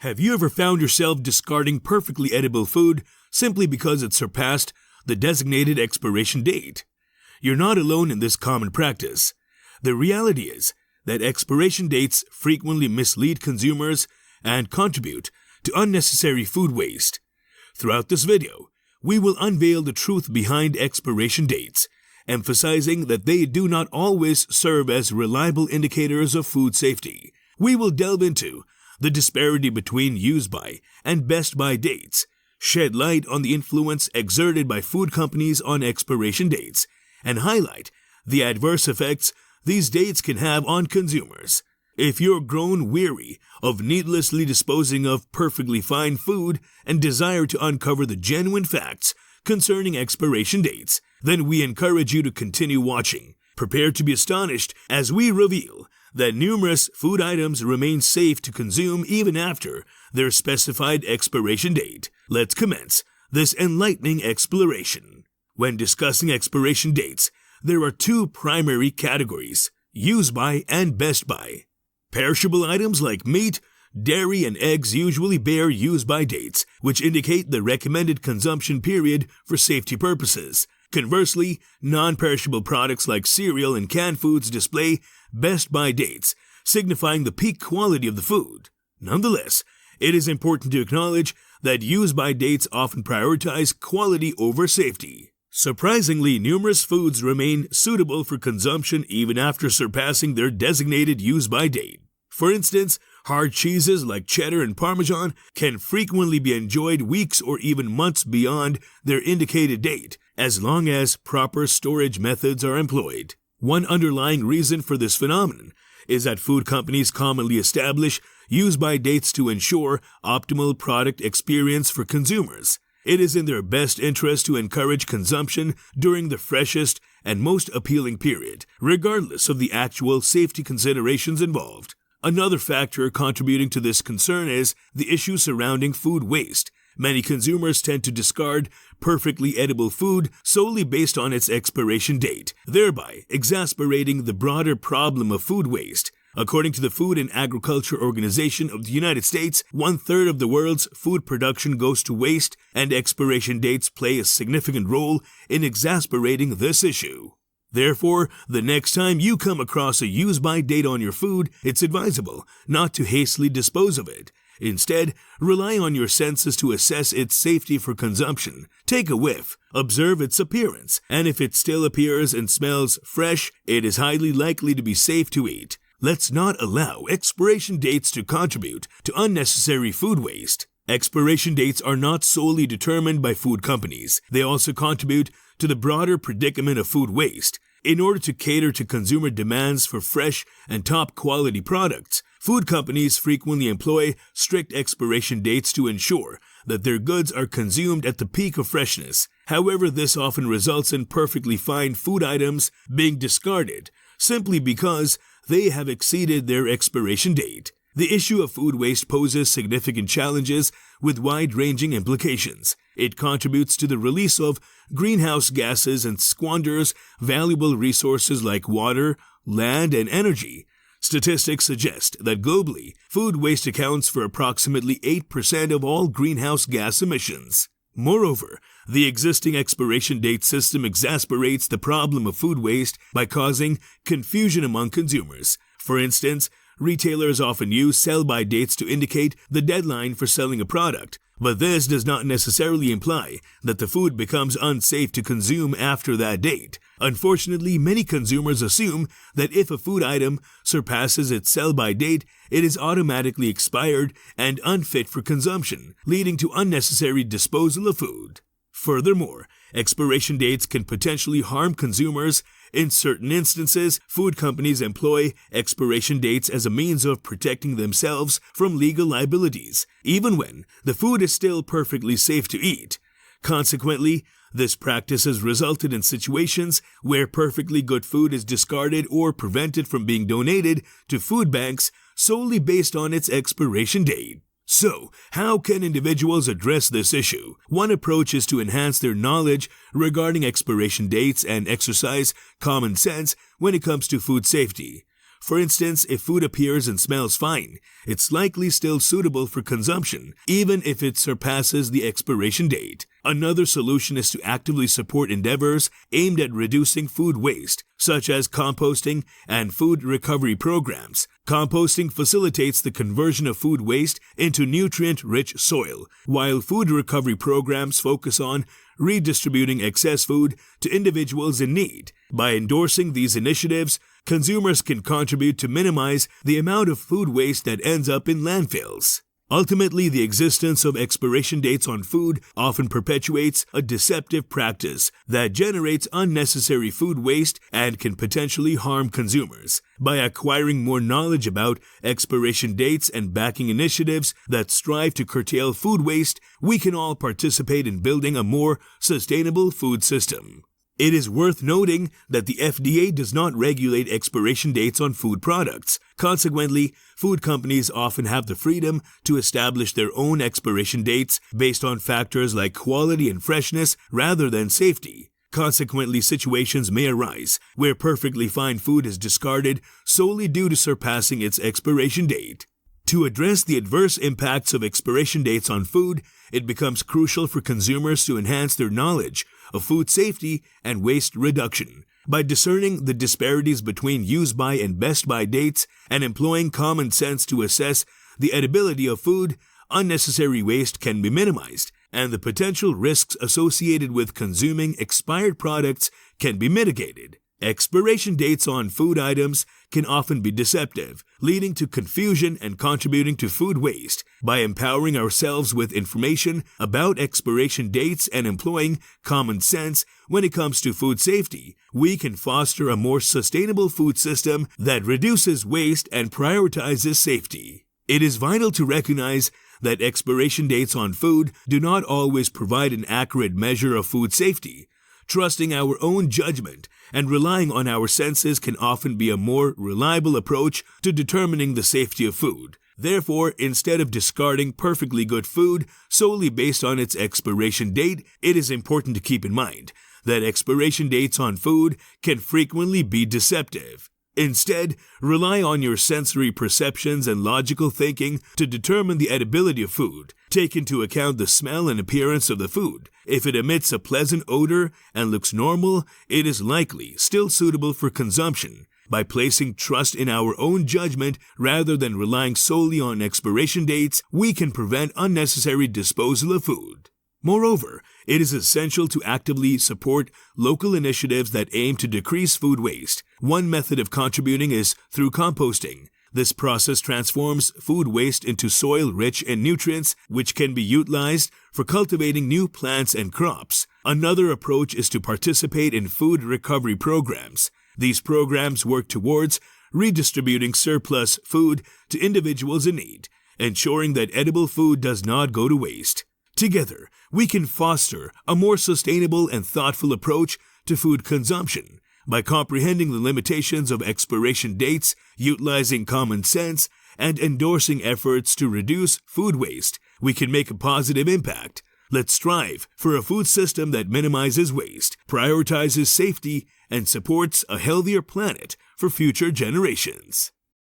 Have you ever found yourself discarding perfectly edible food simply because it surpassed the designated expiration date? You're not alone in this common practice. The reality is that expiration dates frequently mislead consumers and contribute to unnecessary food waste. Throughout this video, we will unveil the truth behind expiration dates, emphasizing that they do not always serve as reliable indicators of food safety. We will delve into the disparity between use-by and best-by dates, shed light on the influence exerted by food companies on expiration dates, and highlight the adverse effects these dates can have on consumers. If you're grown weary of needlessly disposing of perfectly fine food and desire to uncover the genuine facts concerning expiration dates, then we encourage you to continue watching. Prepare to be astonished as we reveal that numerous food items remain safe to consume even after their specified expiration date. Let's commence this enlightening exploration. When discussing expiration dates, there are two primary categories: use-by and best-by. Perishable items like meat, dairy, and eggs usually bear use-by dates, which indicate the recommended consumption period for safety purposes. Conversely, non-perishable products like cereal and canned foods display best-by dates, signifying the peak quality of the food. Nonetheless, it is important to acknowledge that use-by dates often prioritize quality over safety. Surprisingly, numerous foods remain suitable for consumption even after surpassing their designated use-by date. For instance, hard cheeses like cheddar and Parmesan can frequently be enjoyed weeks or even months beyond their indicated date, as long as proper storage methods are employed. One underlying reason for this phenomenon is that food companies commonly establish use-by dates to ensure optimal product experience for consumers. It is in their best interest to encourage consumption during the freshest and most appealing period, regardless of the actual safety considerations involved. Another factor contributing to this concern is the issue surrounding food waste. Many consumers tend to discard perfectly edible food solely based on its expiration date, thereby exacerbating the broader problem of food waste. According to the Food and Agriculture Organization of the United States, 1/3 of the world's food production goes to waste, and expiration dates play a significant role in exacerbating this issue. Therefore, the next time you come across a use-by date on your food, it's advisable not to hastily dispose of it. Instead, rely on your senses to assess its safety for consumption. Take a whiff, observe its appearance, and if it still appears and smells fresh, it is highly likely to be safe to eat. Let's not allow expiration dates to contribute to unnecessary food waste. Expiration dates are not solely determined by food companies. They also contribute to the broader predicament of food waste. In order to cater to consumer demands for fresh and top-quality products, food companies frequently employ strict expiration dates to ensure that their goods are consumed at the peak of freshness. However, this often results in perfectly fine food items being discarded simply because they have exceeded their expiration date. The issue of food waste poses significant challenges with wide-ranging implications. It contributes to the release of greenhouse gases and squanders valuable resources like water, land, and energy. Statistics suggest that globally, food waste accounts for approximately 8% of all greenhouse gas emissions. Moreover, the existing expiration date system exacerbates the problem of food waste by causing confusion among consumers. For instance, retailers often use sell-by dates to indicate the deadline for selling a product, but this does not necessarily imply that the food becomes unsafe to consume after that date. Unfortunately, many consumers assume that if a food item surpasses its sell-by date, it is automatically expired and unfit for consumption, leading to unnecessary disposal of food. Furthermore, expiration dates can potentially harm consumers. In certain instances, food companies employ expiration dates as a means of protecting themselves from legal liabilities, even when the food is still perfectly safe to eat. Consequently, this practice has resulted in situations where perfectly good food is discarded or prevented from being donated to food banks solely based on its expiration date. So, how can individuals address this issue? One approach is to enhance their knowledge regarding expiration dates and exercise common sense when it comes to food safety. For instance, if food appears and smells fine, it's likely still suitable for consumption, even if it surpasses the expiration date. Another solution is to actively support endeavors aimed at reducing food waste, such as composting and food recovery programs. Composting facilitates the conversion of food waste into nutrient-rich soil, while food recovery programs focus on redistributing excess food to individuals in need. By endorsing these initiatives, consumers can contribute to minimize the amount of food waste that ends up in landfills. Ultimately, the existence of expiration dates on food often perpetuates a deceptive practice that generates unnecessary food waste and can potentially harm consumers. By acquiring more knowledge about expiration dates and backing initiatives that strive to curtail food waste, we can all participate in building a more sustainable food system. It is worth noting that the FDA does not regulate expiration dates on food products. Consequently, food companies often have the freedom to establish their own expiration dates based on factors like quality and freshness rather than safety. Consequently, situations may arise where perfectly fine food is discarded solely due to surpassing its expiration date. To address the adverse impacts of expiration dates on food, it becomes crucial for consumers to enhance their knowledge of food safety and waste reduction. By discerning the disparities between use-by and best-by dates and employing common sense to assess the edibility of food, unnecessary waste can be minimized, and the potential risks associated with consuming expired products can be mitigated. Expiration dates on food items can often be deceptive, leading to confusion and contributing to food waste. By empowering ourselves with information about expiration dates and employing common sense when it comes to food safety, we can foster a more sustainable food system that reduces waste and prioritizes safety. It is vital to recognize that expiration dates on food do not always provide an accurate measure of food safety. Trusting our own judgment and relying on our senses can often be a more reliable approach to determining the safety of food. Therefore, instead of discarding perfectly good food solely based on its expiration date, it is important to keep in mind that expiration dates on food can frequently be deceptive. Instead, rely on your sensory perceptions and logical thinking to determine the edibility of food. Take into account the smell and appearance of the food. If it emits a pleasant odor and looks normal, it is likely still suitable for consumption. By placing trust in our own judgment rather than relying solely on expiration dates, we can prevent unnecessary disposal of food. Moreover, it is essential to actively support local initiatives that aim to decrease food waste. One method of contributing is through composting. This process transforms food waste into soil rich in nutrients, which can be utilized for cultivating new plants and crops. Another approach is to participate in food recovery programs. These programs work towards redistributing surplus food to individuals in need, ensuring that edible food does not go to waste. Together, we can foster a more sustainable and thoughtful approach to food consumption. By comprehending the limitations of expiration dates, utilizing common sense, and endorsing efforts to reduce food waste, we can make a positive impact. Let's strive for a food system that minimizes waste, prioritizes safety, and supports a healthier planet for future generations.